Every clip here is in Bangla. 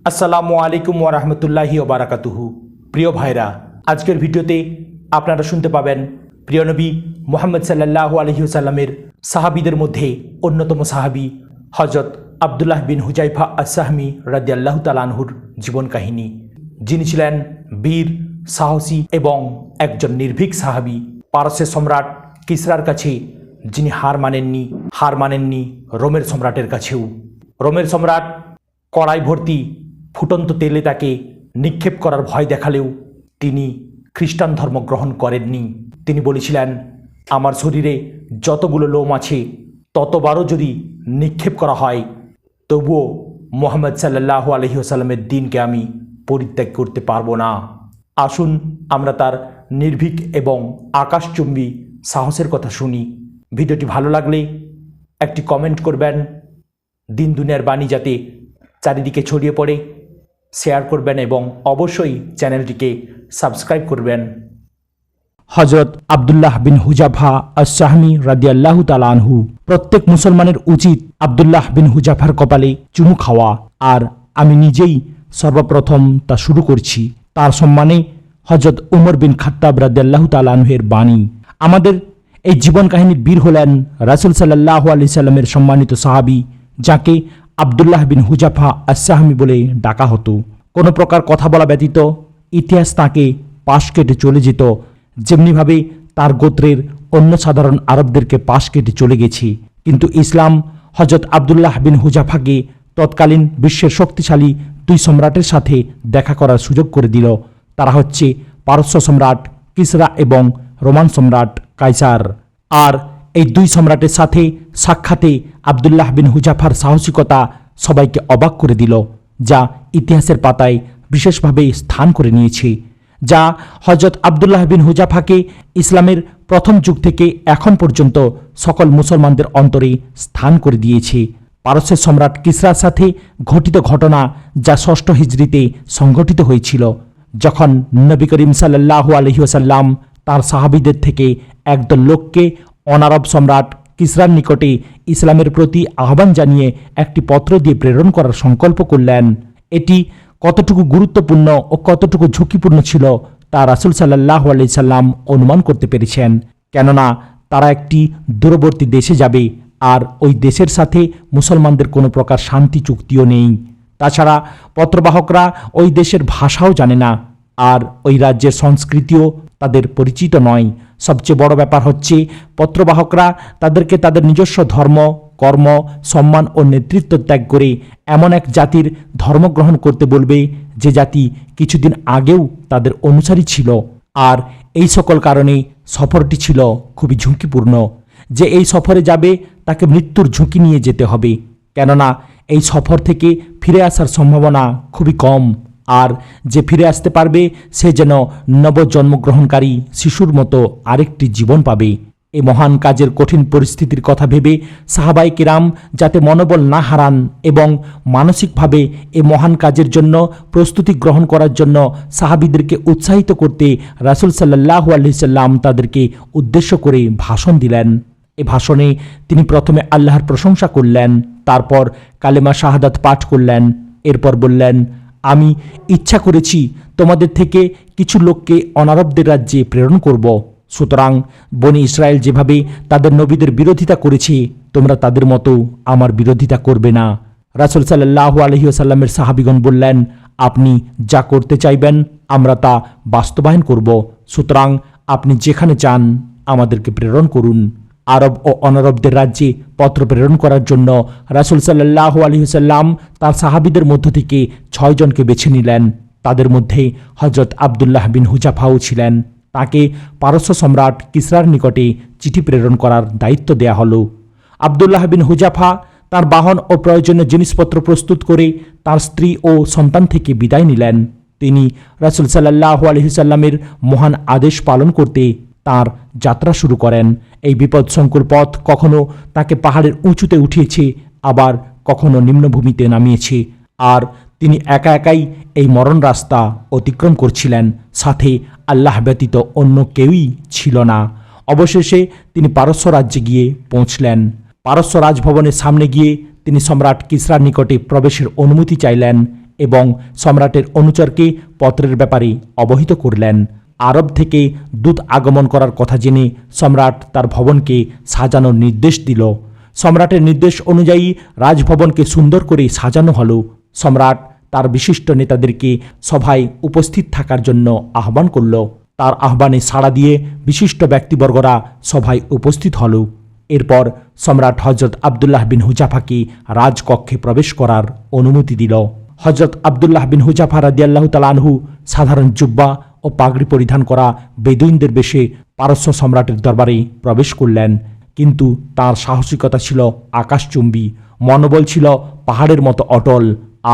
আসসালামু আলাইকুম ওয়া রাহমাতুল্লাহি ওয়া বারাকাতুহু। প্রিয় ভাইরা, আজকের ভিডিওতে আপনারা শুনতে পাবেন প্রিয় নবী মুহাম্মদ সাল্লাল্লাহু আলাইহি ওয়াসাল্লামের সাহাবীদের মধ্যে অন্যতম সাহাবী হযরত আব্দুল্লাহ বিন হুযায়ফা আস-সাহমী রাদিয়াল্লাহু তাআলা আনহুর জীবন কাহিনী, যিনি ছিলেন বীর, সাহসী এবং একজন নির্ভীক সাহাবী। পারস্যের সম্রাট কিসরার কাছে যিনি হার মানেননি রোমের সম্রাটের কাছেও। রোমের সম্রাট কড়াই ভর্তি ফুটন্ত তেলে তাকে নিক্ষেপ করার ভয় দেখালেও তিনি খ্রিস্টান ধর্ম গ্রহণ করেননি। তিনি বলেছিলেন, আমার শরীরে যতগুলো লোম আছে ততবারও যদি নিক্ষেপ করা হয় তবুও মুহাম্মদ সাল্লাল্লাহু আলাইহি ওয়াসাল্লামের দ্বীনকে আমি পরিত্যাগ করতে পারবো না। আসুন আমরা তার নির্ভীক এবং আকাশচুম্বী সাহসের কথা শুনি। ভিডিওটি ভালো লাগলে একটি কমেন্ট করবেন। দিন দুনিয়ার বাণী যাতে চারিদিকে ছড়িয়ে পড়ে শেয়ার করবেন এবং অবশ্যই চ্যানেলটিকে সাবস্ক্রাইব করবেন। হযরত আব্দুল্লাহ বিন হুযাফা আস-সাহমী রাদিয়াল্লাহু তাআলা আনহু। প্রত্যেক মুসলমানের উচিত আব্দুল্লাহ বিন হুযাফার কপালে চুমু খাওয়া, আর আমি নিজেই সর্বপ্রথম তা শুরু করছি। তার সম্মানে হযরত উমর বিন খাত্তাব রাদিয়াল্লাহু তাআলা আনহুর বাণী। আমাদের এই জীবন কাহিনীর বীর হলেন রাসূল সাল্লাল্লাহু আলাইহি সাল্লামের সম্মানিত সাহাবী, যাকে আব্দুল্লাহ বিন হুযাফা আস-সাহমী বলে ডাকা হতো। কোনো প্রকার কথা বলা ব্যতীত ইতিহাস তাকে পাশ কেটে চলে যেত, যেমনিভাবে তার গোত্রের অন্য সাধারণ আরবদেরকে পাশ কেটে চলে গেছে। কিন্তু ইসলাম হযরত আব্দুল্লাহ বিন হুযাফাকে তৎকালীন বিশ্বের শক্তিশালী দুই সম্রাটের সাথে দেখা করার সুযোগ করে দিল। তারা হচ্ছে পারস্য সম্রাট কিসরা এবং রোমান সম্রাট কায়সার। আর এই দুই সম্রাটের সাথে সাক্ষাতে আব্দুল্লাহ বিন হুযাফার সাহসিকতা সবাইকে অবাক করে দিল, যা ইতিহাসের পাতায় বিশেষভাবে স্থান করে নিয়েছে, যা হযরত আব্দুল্লাহ বিন হুযাফাকে ইসলামের প্রথম যুগ থেকে এখন পর্যন্ত সকল মুসলমানদের অন্তরে স্থান করে দিয়েছে। পারস্যের সম্রাট কিসরার সাথে ঘটিত ঘটনা, যা ৬ষ্ঠ হিজরিতে সংঘটিত হয়েছিল, যখন নবী করিম সাল্লাল্লাহু আলাইহি ওয়াসাল্লাম তার সাহাবীদের থেকে একদল লোককে অনারব সম্রাট কিসরার নিকটে ইসলামের প্রতি আহ্বান জানিয়ে একটি পত্র দিয়ে প্রেরণ করার সংকল্প করলেন। এটি কতটুকু গুরুত্বপূর্ণ ও কতটুকু ঝুঁকিপূর্ণ ছিল তা রাসূল সাল্লাল্লাহু আলাইহি সাল্লাম অনুমান করতে পেরেছেন, কেননা তারা একটি দূরবর্তী দেশে যাবে, আর ওই দেশের সাথে মুসলমানদের কোনো প্রকার শান্তি চুক্তিও নেই। তাছাড়া পত্রবাহকরা ওই দেশের ভাষাও জানে না, আর ওই রাজ্যের সংস্কৃতিও তাদের পরিচিত নয়। সবচেয়ে বড় ব্যাপার হচ্ছে, পত্রবাহকরা তাদেরকে তাদের নিজস্ব ধর্ম, কর্ম, সম্মান ও নেতৃত্ব ত্যাগ করে এমন এক জাতির ধর্ম গ্রহণ করতে বলবে যে জাতি কিছুদিন আগেও তাদের অনুসারী ছিল। আর এই সকল কারণে সফরটি ছিল খুবই ঝুঁকিপূর্ণ। যে এই সফরে যাবে তাকে মৃত্যুর ঝুঁকি নিয়ে যেতে হবে, কেননা এই সফর থেকে ফিরে আসার সম্ভাবনা খুবই কম। আর যে ফিরে আসতে পারবে সে যেন নবজন্মগ্রহণকারী শিশুর মতো আরেকটি জীবন পাবে। এই মহান কাজের কঠিন পরিস্থিতির কথা ভেবে সাহাবায়ে কিরাম যাতে মনোবল না হারান এবং মানসিকভাবে এই মহান কাজের জন্য প্রস্তুতি গ্রহণ করার জন্য সাহাবীদেরকে উৎসাহিত করতে রাসূল সাল্লাল্লাহু আলাইহি সাল্লাম তাদেরকে উদ্দেশ্য করে ভাষণ দিলেন। এই ভাষণে তিনি প্রথমে আল্লাহর প্রশংসা করলেন, তারপর কালেমা শাহাদাত পাঠ করলেন। এরপর বললেন, আমি ইচ্ছা করেছি তোমাদের থেকে কিছু লোককে অনারবদের রাজ্যে প্রেরণ করব। সুতরাং বনি ইসরায়েল যেভাবে তাদের নবীদের বিরোধিতা করেছে, তোমরা তাদের মতো আমার বিরোধিতা করবে না। রাসূল সাল্লাল্লাহু আলাইহি ওয়াসাল্লামের সাহাবীগণ বললেন, আপনি যা করতে চাইবেন আমরা তা বাস্তবায়ন করব। সুতরাং আপনি যেখানে চান আমাদেরকে প্রেরণ করুন। আরব ও অনারবদের রাজ্যে পত্র প্রেরণ করার জন্য রাসূল সাল্লাল্লাহু আলাইহি ওয়াসাল্লাম তার সাহাবীদের মধ্য থেকে ৬ জনকে বেছে নিলেন। তাদের মধ্যে হযরত আব্দুল্লাহ বিন হুযাফাও ছিলেন। তাকে পারস্য সম্রাট কিসরার নিকটে চিঠি প্রেরণ করার দায়িত্ব দেয়া হলো। আব্দুল্লাহ বিন হুযাফা তার বাহন ও প্রয়োজনীয় জিনিসপত্র প্রস্তুত করে তার স্ত্রী ও সন্তান থেকে বিদায় নিলেন। তিনি রাসূল সাল্লাল্লাহু আলাইহি সাল্লামের মহান আদেশ পালন করতে তার যাত্রা শুরু করেন। এই বিপদসংকুল পথ কখনো তাকে পাহাড়ের উঁচুতে উঠিয়েছে, আবার কখনো নিম্নভূমিতে নামিয়েছে, আর তিনি একা একাই এই মরণ রাস্তা অতিক্রম করছিলেন। সাথে আল্লাহ ব্যতীত অন্য কেউই ছিল না। অবশেষে তিনি পারস্য রাজ্যে গিয়ে পৌঁছলেন। পারস্য রাজভবনের সামনে গিয়ে তিনি সম্রাট কিসরার নিকটে প্রবেশের অনুমতি চাইলেন এবং সম্রাটের অনুচরকে পত্রের ব্যাপারে অবহিত করলেন। আরব থেকে দূত আগমন করার কথা জেনে সম্রাট তার ভবনকে সাজানোর নির্দেশ দিল। সম্রাটের নির্দেশ অনুযায়ী রাজভবনকে সুন্দর করে সাজানো হলো। সম্রাট তার বিশিষ্ট নেতাদেরকে সভায় উপস্থিত থাকার জন্য আহ্বান করল। তার আহ্বানে সাড়া দিয়ে বিশিষ্ট ব্যক্তিবর্গরা সভায় উপস্থিত হল। এরপর সম্রাট হজরত আবদুল্লাহ বিন হুজাফাকে রাজকক্ষে প্রবেশ করার অনুমতি দিল। হজরত আবদুল্লাহ বিন হুজাফা রাদিয়াল্লাহু তাআলা আনহু সাধারণ জুব্বা ও পাগড়ি পরিধান করা বেদুইনদের বেশে পারস্য সম্রাটের দরবারে প্রবেশ করলেন। কিন্তু তার সাহসিকতা ছিল আকাশচুম্বী, মনোবল ছিল পাহাড়ের মতো অটল,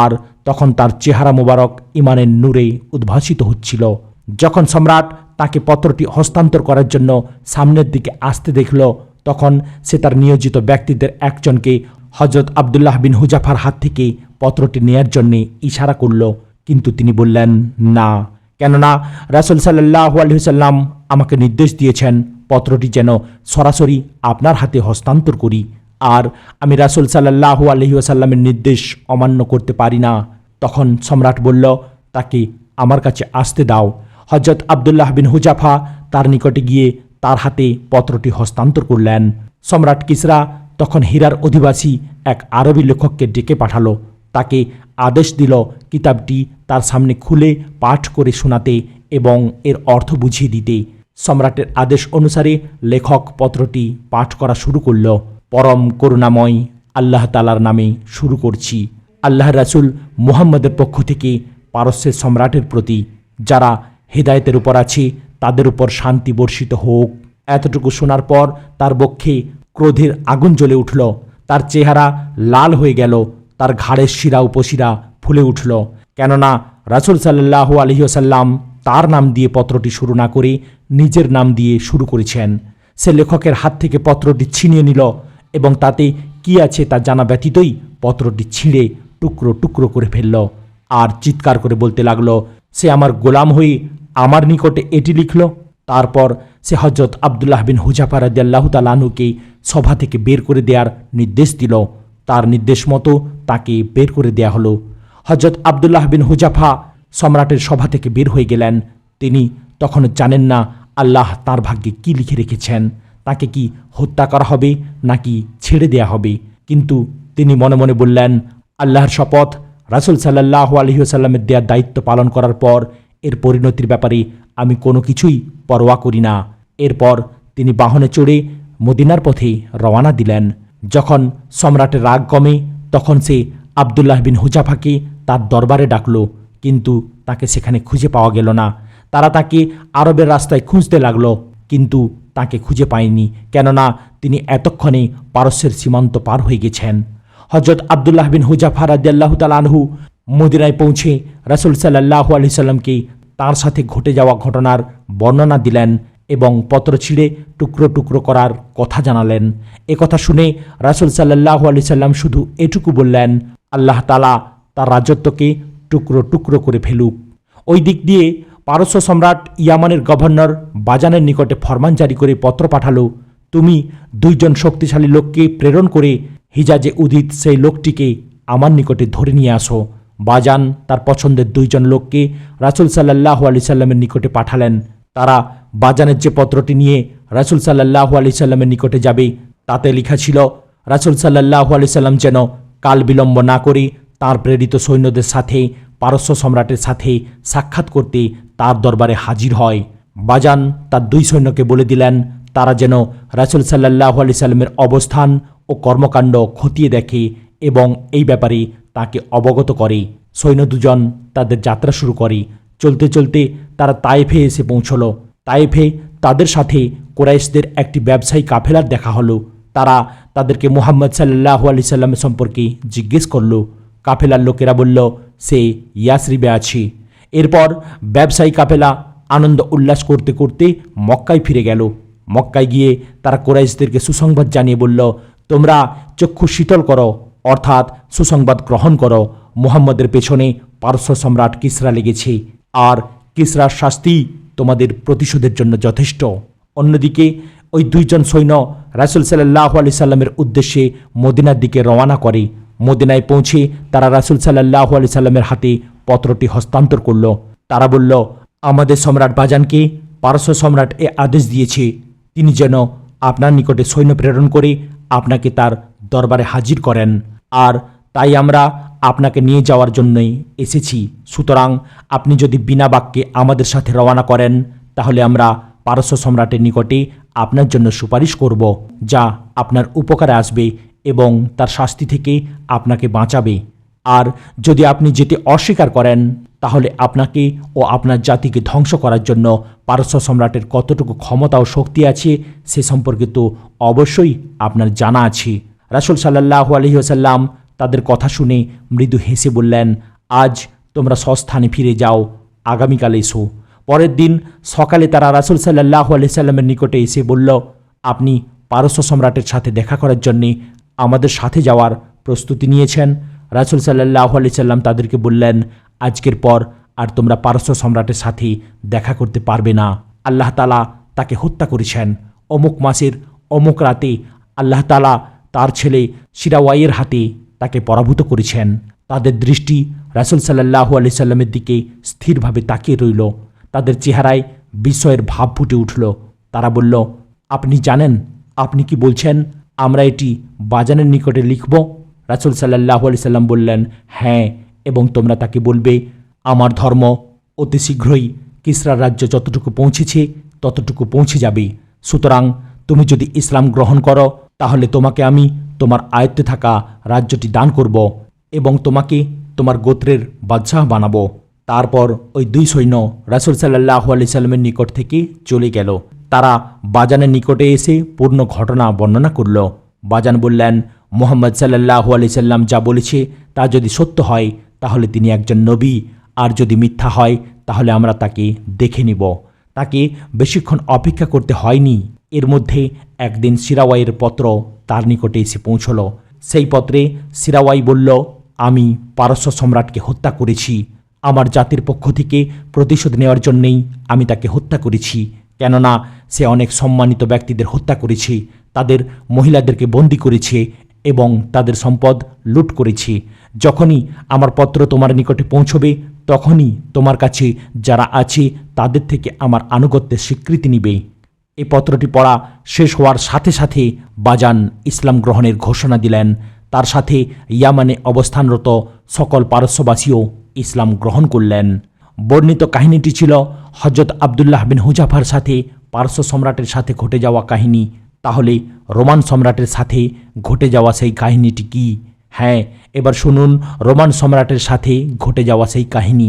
আর তখন তার চেহারা মোবারক ইমানের নূরে উদ্ভাসিত হচ্ছিল। যখন সম্রাট তাকে পত্রটি হস্তান্তর করার জন্য সামনের দিকে আসতে দেখল, তখন সে তার নিয়োজিত ব্যক্তিদের একজনকে হজরত আবদুল্লাহ বিন হুজাফার হাত থেকে পত্রটি নেয়ার জন্য ইশারা করল। কিন্তু তিনি বললেন না, কেননা রাসূল সাল্লাল্লাহু আলাইহি ওয়াসাল্লাম আমাকে নির্দেশ দিয়েছেন পত্রটি যেন সরাসরি আপনার হাতে হস্তান্তর করি, আর আমি রাসূল সাল্লাল্লাহু আলাইহি ওয়াসাল্লামের নির্দেশ অমান্য করতে পারি না। তখন সম্রাট বলল, তাকে আমার কাছে আসতে দাও। হজরত আবদুল্লাহ বিন হুজাফা তার নিকটে গিয়ে তার হাতে পত্রটি হস্তান্তর করলেন। সম্রাট কিসরা তখন হীরার অধিবাসী এক আরবি লেখককে ডেকে পাঠালো। তাকে আদেশ দিল কিতাবটি তার সামনে খুলে পাঠ করে শোনাতে এবং এর অর্থ বুঝিয়ে দিতে। সম্রাটের আদেশ অনুসারে লেখক পত্রটি পাঠ করা শুরু করল। পরম করুণাময় আল্লাহ তাআলার নামে শুরু করছি। আল্লাহ রাসূল মুহাম্মদের পক্ষ থেকে পারস্যের সম্রাটের প্রতি, যারা হেদায়েতের উপর আছে তাদের উপর শান্তি বর্ষিত হোক। এতটুকু শোনার পর তার বক্ষে ক্রোধের আগুন জ্বলে উঠল। তার চেহারা লাল হয়ে গেল, তার ঘাড়ের শিরা উপশিরা ফুলে উঠল। কেননা রাসূল সাল্লাল্লাহু আলাইহি ওয়াসাল্লাম তার নাম দিয়ে পত্রটি শুরু না করে নিজের নাম দিয়ে শুরু করেছেন। সে লেখকের হাত থেকে পত্রটি ছিনিয়ে নিল এবং তাতে কি আছে তা জানা ব্যতীতই পত্রটি ছিঁড়ে টুকরো টুকরো করে ফেলল, আর চিৎকার করে বলতে লাগলো, সে আমার গোলাম হয়ে আমার নিকটে এটি লিখল। তারপর সে হজরত আবদুল্লাহ বিন হুজাফা রাদিয়াল্লাহু তাআলা আনহুকে সভা থেকে বের করে দেওয়ার নির্দেশ দিল। তার নির্দেশ মতো তাকে বের করে দেয়া হলো। হজরত আবদুল্লাহ বিন হুজাফা সম্রাটের সভা থেকে বের হয়ে গেলেন। তিনি তখন জানেন না আল্লাহ তার ভাগ্যে কি লিখে রেখেছেন, তাকে কি হত্যা করা হবে নাকি ছেড়ে দেয়া হবে। কিন্তু তিনি মনে মনে বললেন, আল্লাহর শপথ, রাসূল সাল্লাল্লাহু আলাইহি ওয়াসাল্লামের দেওয়ার দায়িত্ব পালন করার পর এর পরিণতির ব্যাপারে আমি কোনো কিছুই পরোয়া করি না। এরপর তিনি বাহনে চড়ে মদিনার পথে রওয়ানা দিলেন। যখন সম্রাটের রাগ কমে তখন সে আবদুল্লাহ বিন হুজাফাকে তার দরবারে ডাকল, কিন্তু তাকে সেখানে খুঁজে পাওয়া গেল না। তারা তাকে আরবের রাস্তায় খুঁজতে লাগলো, কিন্তু তাকে খুঁজে পায়নি, কেননা তিনি এতক্ষণে পারস্যের সীমান্ত পার হয়ে গেছেন। হজরত আবদুল্লাহ বিন হুজাফা রাদিয়াল্লাহু তাআলা আনহু মদিনায় পৌঁছে রাসূল সাল্লাল্লাহু আলাইহি সাল্লামকে তার সাথে ঘটে যাওয়া ঘটনার বর্ণনা দিলেন এবং পত্র ছিঁড়ে টুকরো টুকরো করার কথা জানালেন। কথা শুনে রাসূল সাল্লাল্লাহু আলাইহি সাল্লাম শুধু এটুকু বললেন, আল্লাহ তাআলা তার রাজত্বকে টুকরো টুকরো করে ফেলুক। ওই দিক দিয়ে পারস্য সম্রাট ইয়ামানের গভর্নর বাজানের নিকটে ফরমান জারি করে পত্র পাঠালো, তুমি 2 জন শক্তিশালী লোককে প্রেরণ করে হিজাজে উদিত সেই লোকটিকে আমার নিকটে ধরে নিয়ে আসো। বাজান তার পছন্দের 2 জন লোককে রাসূল সাল্লাল্লাহু আলাইহি সাল্লামের নিকটে পাঠালেন। তারা বাজানের যে পত্রটি নিয়ে রাসূল সাল্লাল্লাহু আলাইহি সাল্লামের নিকটে যাবে তাতে লেখা ছিল, রাসূল সাল্লাল্লাহু আলাইহি সাল্লাম যেন কাল বিলম্ব না করে তার প্রেরিত সৈন্যদের সাথে পারস্য সম্রাটের সাথে সাক্ষাৎ করতে তার দরবারে হাজির হয়। বাজান তার 2 সৈন্যকে বলে দিলেন তারা যেন রাসূল সাল্লাল্লাহু আলাইহি সাল্লামের অবস্থান ও কর্মকাণ্ড খতিয়ে দেখে এবং এই ব্যাপারে তাকে অবগত করে। সৈন্য 2 জন তাদের যাত্রা শুরু করে। চলতে চলতে তারা তায়েফে এসে পৌঁছল। তায়েফে তাদের সাথে কুরাইশদের একটি ব্যবসায়ী কাফেলার দেখা হলো। তারা তাদেরকে মুহাম্মদ সাল্লাল্লাহু আলাইহি সাল্লামের সম্পর্কে জিজ্ঞেস করল। কাফেলার লোকেরা বলল, সে ইয়াসরিবে আছে। এরপর ব্যবসায়ী কাফেলা আনন্দ উল্লাস করতে করতে মক্কায় ফিরে গেল। মক্কায় গিয়ে তারা কুরাইশদেরকে সুসংবাদ জানিয়ে বলল, তোমরা চক্ষু শীতল করো, অর্থাৎ সুসংবাদ গ্রহণ করো। মুহাম্মদের পেছনে পারস্য সম্রাট কিসরা লেগেছে, আর কিসরার শাস্তি তোমাদের প্রতিশোধের জন্য যথেষ্ট। অন্যদিকে ওই 2 জন সৈন্য রাসূল সাল্লাল্লাহু আলাইহি সাল্লামের উদ্দেশ্যে মদিনার দিকে রওনা করে। মদিনায় পৌঁছে তারা রাসূল সাল্লাল্লাহু আলাইহি সাল্লামের হাতে পত্রটি হস্তান্তর করল। তারা বলল, আমাদের সম্রাট বাজানকে পারস্য সম্রাট এ আদেশ দিয়েছে তিনি যেন আপনার নিকটে সৈন্য প্রেরণ করে আপনাকে তার দরবারে হাজির করেন, আর তাই আমরা আপনাকে নিয়ে যাওয়ার জন্যই এসেছি। সুতরাং আপনি যদি বিনা বাক্যে আমাদের সাথে রওনা করেন তাহলে আমরা পারস্য সম্রাটের নিকটে আপনার জন্য সুপারিশ করব, যা আপনার উপকারে আসবে এবং তার শাস্তি থেকে আপনাকে বাঁচাবে। আর যদি আপনি যেতে অস্বীকার করেন তাহলে আপনাকে ও আপনার জাতিকে ধ্বংস করার জন্য পারস্য সম্রাটের কতটুকু ক্ষমতা ও শক্তি আছে সে সম্পর্কে তো অবশ্যই আপনার জানা আছে। রাসূল সাল্লাল্লাহু আলাইহি ওয়াসাল্লাম তাদের কথা শুনে মৃদু হেসে বললেন, আজ তোমরা স্বস্থানে ফিরে যাও, আগামীকাল এসো। পরের দিন সকালে তারা রাসূল সাল্লাল্লাহু আলাইহি সাল্লামের নিকটে এসে বলল, আপনি পারস্য সম্রাটের সাথে দেখা করার জন্যে আমাদের সাথে যাওয়ার প্রস্তুতি নিয়েছেন। রাসূল সাল্লাল্লাহু আলাইহি সাল্লাম তাদেরকে বললেন, আজকের পর আর তোমরা পারস্য সম্রাটের সাথে দেখা করতে পারবে না। আল্লাহ তাআলা তাকে হত্যা করেছেন। অমুক মাসের অমুক রাতে আল্লাহ তাআলা তার ছেলে শিরাওয়াইয়ের হাতে তাকে পরাভূত করেছেন। তাদের দৃষ্টি রাসূল সাল্লাল্লাহু আলাইহি সাল্লামের দিকে স্থিরভাবে তাকিয়ে রইল। তাদের চেহারায় বিস্ময়ের ভাব ফুটে উঠল। তারা বলল, আপনি জানেন আপনি কি বলছেন? আমরা এটি বাজানের নিকটে লিখব? রাসূল সাল্লাল্লাহু আলাইহি সাল্লাম বললেন, হ্যাঁ, এবং তোমরা তাকে বলবে, আমার ধর্ম অতি শীঘ্রই কিসরার রাজ্য যতটুকু পৌঁছেছে ততটুকু পৌঁছে যাবে। সুতরাং তুমি যদি ইসলাম গ্রহণ করো তাহলে তোমাকে আমি তোমার আয়ত্তে থাকা রাজ্যটি দান করব এবং তোমাকে তোমার গোত্রের বাদশাহ বানাবো। তারপর ওই দুই সৈন্য রাসূল সাল্লাল্লাহু আলাইহি সাল্লামের নিকট থেকে চলে গেল। তারা বাজানের নিকটে এসে পূর্ণ ঘটনা বর্ণনা করল। বাজান বললেন, মুহাম্মদ সাল্লাল্লাহু আলাইহি সাল্লাম যা বলেছে তা যদি সত্য হয় তাহলে তিনি একজন নবী, আর যদি মিথ্যা হয় তাহলে আমরা তাকে দেখে নিব। তাকে বেশিক্ষণ অপেক্ষা করতে হয়নি। এর মধ্যে একদিন শিরাওয়াইয়ের পত্র তার নিকটে এসে পৌঁছল। সেই পত্রে শিরাওয়াই বলল, আমি পারস্য সম্রাটকে হত্যা করেছি। আমার জাতির পক্ষ থেকে প্রতিশোধ নেওয়ার জন্যেই আমি তাকে হত্যা করেছি, কেননা সে অনেক সম্মানিত ব্যক্তিদের হত্যা করেছে, তাদের মহিলাদেরকে বন্দী করেছে এবং তাদের সম্পদ লুট করেছে। যখনই আমার পত্র তোমার নিকটে পৌঁছবে তখনই তোমার কাছে যারা আছে তাদের থেকে আমার আনুগত্যের স্বীকৃতি নিবে। এই পত্রটি পড়া শেষ হওয়ার সাথে সাথে বাজান ইসলাম গ্রহণের ঘোষণা দিলেন। তার সাথে ইয়ামানে অবস্থানরত সকল পারস্যবাসীও ইসলাম গ্রহণ করলেন। বর্ণিত কাহিনীটি ছিল হযরত আবদুল্লাহ বিন হুযাফার সাথে পারস্য সম্রাটের সাথে ঘটে যাওয়া কাহিনী। তাহলে রোমান সম্রাটের সাথে ঘটে যাওয়া সেই কাহিনীটি কি? হ্যাঁ, এবার শুনুন রোমান সম্রাটের সাথে ঘটে যাওয়া সেই কাহিনী।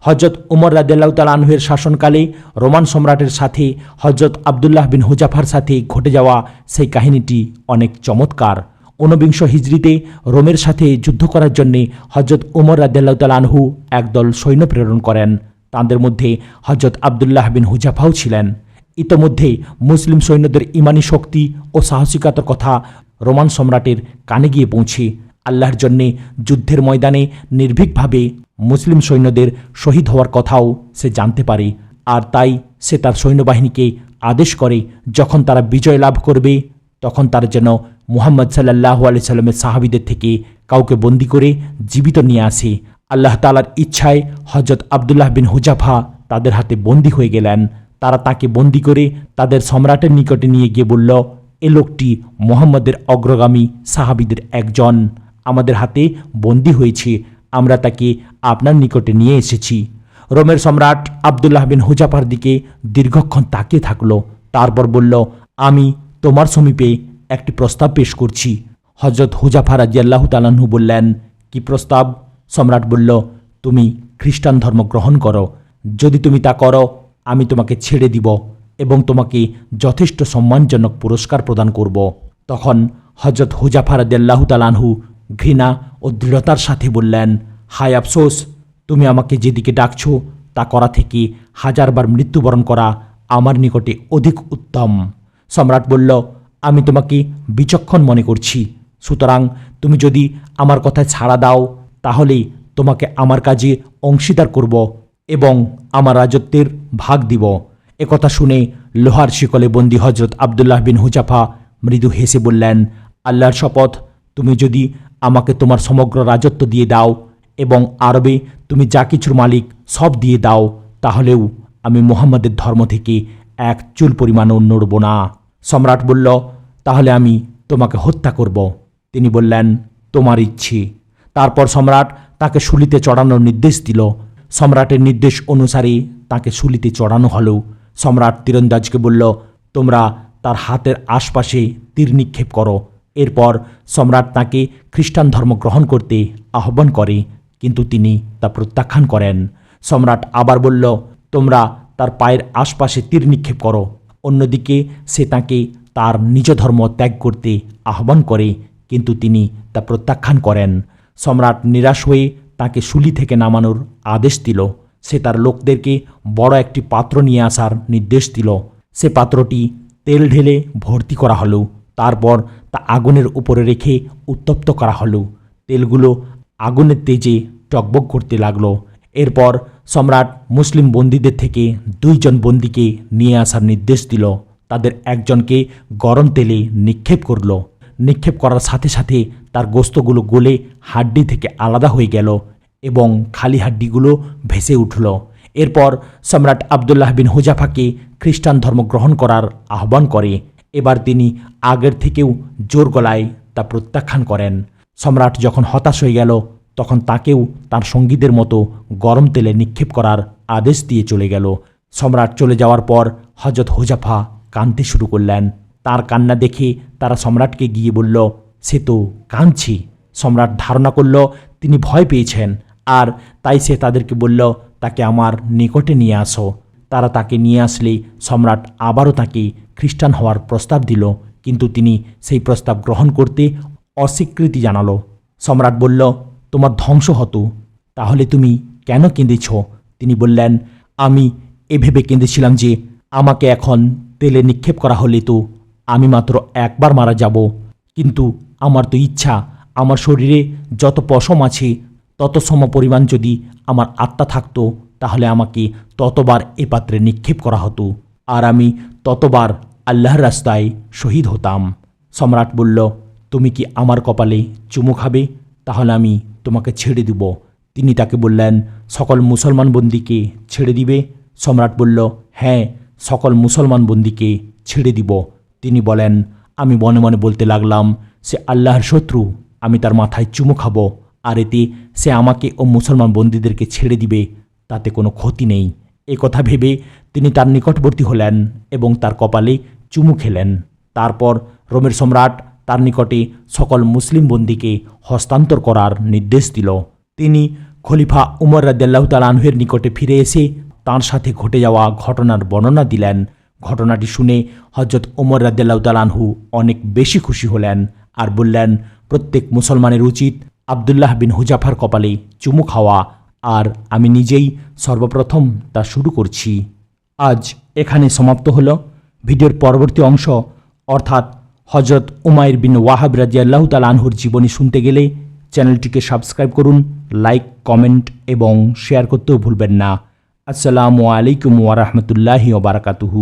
হযরত উমর রাদিয়াল্লাহু তাআলা আনহু এর শাসনকালে রোমান সম্রাটের সাথে হযরত আবদুল্লাহ বিন হুযাফার সাথে ঘটে যাওয়া সেই কাহিনীটি অনেক চমৎকার। ঊনবিংশ হিজরিতে রোমের সাথে যুদ্ধ করার জন্যে হযরত উমর রাদিয়াল্লাহু তাআলা আনহু একদল সৈন্য প্রেরণ করেন। তাদের মধ্যে হযরত আবদুল্লাহ বিন হুযাফাও ছিলেন। ইতোমধ্যে মুসলিম সৈন্যদের ইমানি শক্তি ও সাহসিকতার কথা রোমান সম্রাটের কানে গিয়ে পৌঁছে। আল্লাহর জন্যে যুদ্ধের ময়দানে নির্ভীকভাবে মুসলিম সৈন্যদের শহীদ হওয়ার কথাও সে জানতে পারে, আর তাই সে তার সৈন্যবাহিনীকে আদেশ করে যখন তারা বিজয় লাভ করবে তখন তারা যেন মুহাম্মদ সাল্লাল্লাহু আলাইহি সাল্লামের সাহাবীদের থেকে কাউকে বন্দী করে জীবিত নিয়ে আসে। আল্লাহ তাআলার ইচ্ছায় হযরত আবদুল্লাহ বিন হুযাফা তাদের হাতে বন্দী হয়ে গেলেন। তারা তাকে বন্দী করে তাদের সম্রাটের নিকটে নিয়ে গিয়ে বলল, এ লোকটি মুহাম্মদের অগ্রগামী সাহাবীদের একজন, আমাদের হাতে বন্দী হয়েছে, আমরা তাকে আপনার নিকটে নিয়ে এসেছি। রোমের সম্রাট আবদুল্লাহ বিন হুযাফার দিকে দীর্ঘক্ষণ তাকিয়ে থাকল। তারপর বলল, আমি তোমার সমীপে একটি প্রস্তাব পেশ করছি। হযরত হুযাফা রাদিয়াল্লাহু তাআলা আনহু বললেন, কি প্রস্তাব? সম্রাট বলল, তুমি খ্রিস্টান ধর্ম গ্রহণ করো। যদি তুমি তা করো আমি তোমাকে ছেড়ে দিব এবং তোমাকে যথেষ্ট সম্মানজনক পুরস্কার প্রদান করব। তখন হযরত হুযাফা রাদিয়াল্লাহু তাআলা আনহু ঘৃণা ও দৃঢ়তার সাথে বললেন, হায় আফসোস, তুমি আমাকে যেদিকে ডাকছো তা করা থেকে হাজারবার মৃত্যুবরণ করা আমার নিকটে অধিক উত্তম। সম্রাট বলল, আমি তোমাকে বিচক্ষণ মনে করছি, সুতরাং তুমি যদি আমার কথায় ছাড়া দাও তাহলে তোমাকে আমার কাজে অংশীদার করব এবং আমার রাজত্বের ভাগ দিব। একথা শুনে লোহার শিকলে বন্দী হযরত আবদুল্লাহ বিন হুযাফা মৃদু হেসে বললেন, আল্লাহর শপথ, তুমি যদি আমাকে তোমার সমগ্র রাজত্ব দিয়ে দাও এবং আরবে তুমি যা কিছুর মালিক সব দিয়ে দাও, তাহলেও আমি মুহাম্মাদের ধর্ম থেকে এক চুল পরিমাণও নড়ব না। সম্রাট বলল, তাহলে আমি তোমাকে হত্যা করব। তিনি বললেন, তোমার ইচ্ছে। তারপর সম্রাট তাকে শুলিতে চড়ানোর নির্দেশ দিল। সম্রাটের নির্দেশ অনুসারে তাকে শুলিতে চড়ানো হলো। সম্রাট তীরন্দাজকে বলল, তোমরা তার হাতের আশপাশে তীর নিক্ষেপ করো। এরপর সম্রাট তাকে খ্রিস্টান ধর্ম গ্রহণ করতে আহ্বান করে, কিন্তু তিনি তা প্রত্যাখ্যান করেন। সম্রাট আবার বলল, তোমরা তার পায়ের আশপাশে তীর নিক্ষেপ করো। অন্যদিকে সে তাকে তার নিজ ধর্ম ত্যাগ করতে আহ্বান করে, কিন্তু তিনি তা প্রত্যাখ্যান করেন। সম্রাট নিরাশ হয়ে তাকে শুলি থেকে নামানোর আদেশ দিল। সে তার লোকদেরকে বড় একটি পাত্র নিয়ে আসার নির্দেশ দিল। সে পাত্রটি তেল ঢেলে ভর্তি করা হলো। তারপর তা আগুনের উপরে রেখে উত্তপ্ত করা হলো। তেলগুলো আগুনের তেজে টকবক করতে লাগলো। এরপর সম্রাট মুসলিম বন্দীদের থেকে 2 জন বন্দীকে নিয়ে আসার নির্দেশ দিল। তাদের একজনকে গরম তেলে নিক্ষেপ করল। নিক্ষেপ করার সাথে সাথে তার গোস্তগুলো গলে হাড্ডি থেকে আলাদা হয়ে গেল এবং খালি হাড্ডিগুলো ভেসে উঠল। এরপর সম্রাট আবদুল্লাহ বিন হুজাফাকে খ্রিস্টান ধর্ম গ্রহণ করার আহ্বান করে। এবার তিনি আগের থেকেও জোর গলায় তা প্রত্যাখ্যান করেন। সম্রাট যখন হতাশ হয়ে গেল, তখন তাকেও তার সঙ্গীদের মতো গরম তেলে নিক্ষেপ করার আদেশ দিয়ে চলে গেল। সম্রাট চলে যাওয়ার পর হযরত হুজাফা কাঁদতে শুরু করলেন। তার কান্না দেখে তারা সম্রাটকে গিয়ে বলল, সে তো কাঁদছে। সম্রাট ধারণা করল তিনি ভয় পেয়েছেন, আর তাই সে তাদেরকে বলল, তাকে আমার নিকটে নিয়ে আসো। তারা তাকে নিয়ে আসলে সম্রাট আবারও তাকে খ্রিস্টান হওয়ার প্রস্তাব দিল, কিন্তু তিনি সেই প্রস্তাব গ্রহণ করতে অস্বীকৃতি জানালো। সম্রাট বলল, তোমার ধ্বংস হতো, তাহলে তুমি কেন কেঁদেছ? তিনি বললেন, আমি এভেবে কেঁদেছিলাম যে আমাকে এখন তেলে নিক্ষেপ করা হলে তো আমি মাত্র একবার মারা যাব, কিন্তু আমার তো ইচ্ছা আমার শরীরে যত পশম আছে তত সমপরিমাণ যদি আমার আত্মা থাকতো, তাহলে আমাকে ততবার এ পাত্রে নিক্ষেপ করা হতো, আর আমি ততবার আল্লাহর রাস্তায় শহীদ হতাম। সম্রাট বলল, তুমি কি আমার কপালে চুমু খাবে? তাহলে আমি তোমাকে ছেড়ে দিব। তিনি তাকে বললেন, সকল মুসলমান বন্দীকে ছেড়ে দিবে? সম্রাট বলল, হ্যাঁ, সকল মুসলমান বন্দীকে ছেড়ে দিব। তিনি বলেন, আমি মনে মনে বলতে লাগলাম, সে আল্লাহর শত্রু, আমি তার মাথায় চুমু খাবো, আর এতে সে আমাকে ও মুসলমান বন্দীদেরকে ছেড়ে দিবে, তাতে কোনো ক্ষতি নেই। এ কথা ভেবে তিনি তার নিকটবর্তী হলেন এবং তার কপালে চুমু খেলেন। তারপর রোমের সম্রাট তার নিকটে সকল মুসলিম বন্দীকে হস্তান্তর করার নির্দেশ দিল। তিনি খলিফা উমর রাদিয়াল্লাহু তাআলা আনহুর নিকটে ফিরে এসে তাঁর সাথে ঘটে যাওয়া ঘটনার বর্ণনা দিলেন। ঘটনাটি শুনে হযরত উমর রাদিয়াল্লাহু তাআলা আনহু অনেক বেশি খুশি হলেন আর বললেন, প্রত্যেক মুসলমানের উচিত আবদুল্লাহ বিন হুজাফার কপালে চুমু খাওয়া, আর আমি নিজেই সর্বপ্রথম তা শুরু করছি। আজ এখানে সমাপ্ত হলো। ভিডিওর পরবর্তী অংশ অর্থাৎ হযরত উমাইর বিন ওয়াহাব রাদিয়াল্লাহু তাআলা আনহুর জীবনী শুনতে গেলে চ্যানেলটিকে সাবস্ক্রাইব করুন, লাইক, কমেন্ট এবং শেয়ার করতেও ভুলবেন না। আসসালামু আলাইকুম ওয়া রাহমাতুল্লাহি ওয়া বারাকাতুহু।